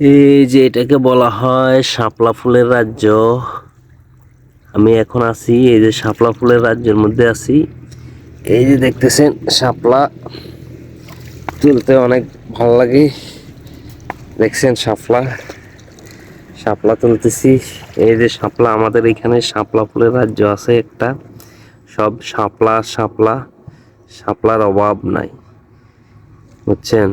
এই যে এটাকে বলা হয় শাপলা ফুলের রাজ্য। আমি এখন আছি এই যে শাপলা ফুলের রাজ্যের মধ্যে আছি। এই যে দেখতেছেন শাপলা তুলতে অনেক ভালো লাগে। দেখছেন শাপলা শাপলা তুলতেছি। এই যে শাপলা, আমাদের এখানে শাপলা ফুলের রাজ্য আছে একটা। সব শাপলা শাপলা, শাপলার অভাব নাই, বুঝছেন?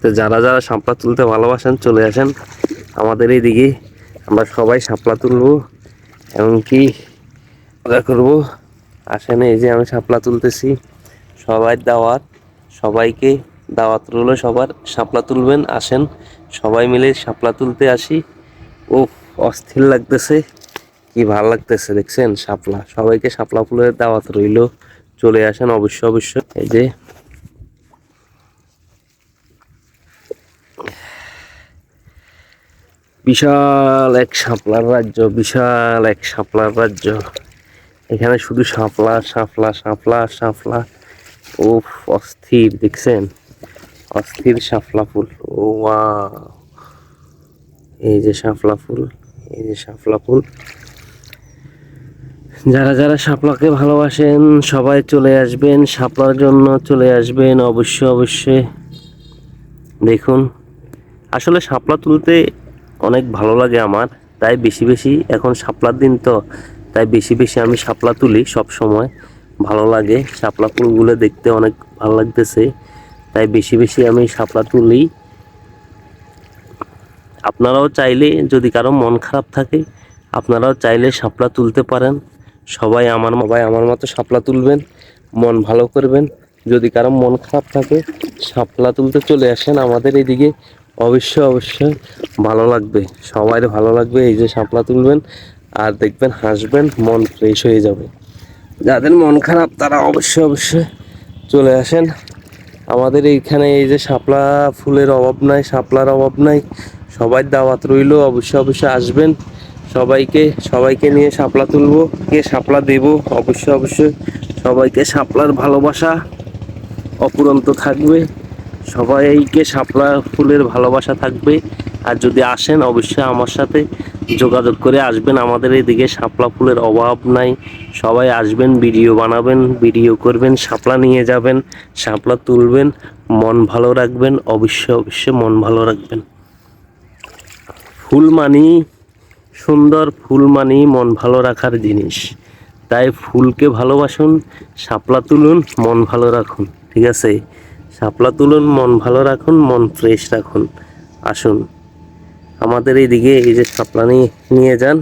তো যারা যারা শাপলা তুলতে ভালোবাসেন চলে আসেন আমাদের এইদিকে। আমরা সবাই শাপলা তুলবো, এমনকি মজা করবো। আসেন, এই যে আমি শাপলা তুলতেছি, সবাই দাওয়াত, সবাইকে দাওয়াত রইল, সবার শাপলা তুলবেন। আসেন সবাই মিলে শাপলা তুলতে আসি। ও অস্থির লাগতেছে, কি ভালো লাগতেছে দেখছেন শাপলা। সবাইকে শাপলা ফুলের দাওয়াত রইল, চলে আসেন অবশ্যই অবশ্যই। এই যে বিশাল এক শাপলার রাজ্য, বিশাল এক শাপলার রাজ্য। এখানে শুধু শাপলা শাপলা শাপলা শাপলা। ও অস্থির, দেখছেন? অস্থির শাপলা ফুল। ও ওয়াও, এই যে শাপলা ফুল, এই যে শাপলা ফুল। যারা যারা শাপলাকে ভালোবাসেন সবাই চলে আসবেন, শাপলার জন্য চলে আসবেন অবশ্যই অবশ্যই। দেখুন, আসলে শাপলা তুলতে অনেক ভালো লাগে আমার, তাই বেশি বেশি, এখন শাপলার দিন তো, তাই বেশি বেশি আমি শাপলা তুলি সব সময়। ভালো লাগে শাপলা ফুলগুলো দেখতে, অনেক ভালো লাগতেছে, তাই বেশি বেশি আমি শাপলা তুলি। আপনারাও চাইলে, যদি কারো মন খারাপ থাকে, আপনারাও চাইলে শাপলা তুলতে পারেন। সবাই আমার মতো শাপলা তুলবেন, মন ভালো করবেন। যদি কারো মন খারাপ থাকে শাপলা তুলতে চলে আসেন আমাদের এদিকে, অবশ্যই অবশ্যই ভালো লাগবে, সবাই ভালো লাগবে। এই যে শাপলা তুলবেন আর দেখবেন, হাসবেন, মন ফ্রেশ হয়ে যাবে। যাদের মন খারাপ তারা অবশ্যই অবশ্যই চলে আসেন আমাদের এইখানে। এই যে শাপলা ফুলের অভাব নাই, শাপলার অভাব নাই। সবাই দাওয়াত রইল, অবশ্যই অবশ্যই আসবেন। সবাইকে নিয়ে শাপলা তুলবো, কে শাপলা দেব, অবশ্যই অবশ্যই সবাইকে শাপলার ভালোবাসা অপুরন্ত থাকবে। সবাইকে শাপলা ফুলের ভালোবাসা থাকবে। আর যদি আসেন অবশ্যই আমার সাথে যোগাযোগ করে আসবেন, আমাদের এদিকে শাপলা ফুলের অভাব নাই। সবাই আসবেন, ভিডিও বানাবেন, ভিডিও করবেন, শাপলা নিয়ে যাবেন, শাপলা তুলবেন, মন ভালো রাখবেন, অবশ্যই অবশ্যই মন ভালো রাখবেন। ফুল মানি সুন্দর, ফুল মানি মন ভালো রাখার জিনিস। তাই ফুলকে ভালোবাসুন, শাপলা তুলুন, মন ভালো রাখুন, ঠিক আছে? শাপলা তুলুন, মন ভালো রাখুন, মন ফ্রেশ রাখুন। আসুন আমাদের এইদিকে, এই যে শাপলা নিয়ে যান,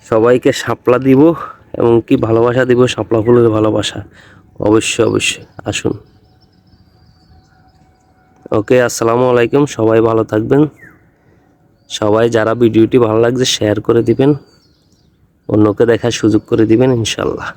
সবাইকে শাপলা দিব এবং কি ভালোবাসা দিব, শাপলা ফুলের ভালোবাসা। অবশ্যই অবশ্যই আসুন। ওকে, আসসালামু আলাইকুম, সবাই ভালো থাকবেন। সবাই যারা ভিডিওটি ভালো লাগছে শেয়ার করে দিবেন, অন্যকে দেখার সুযোগ করে দিবেন ইনশাল্লাহ।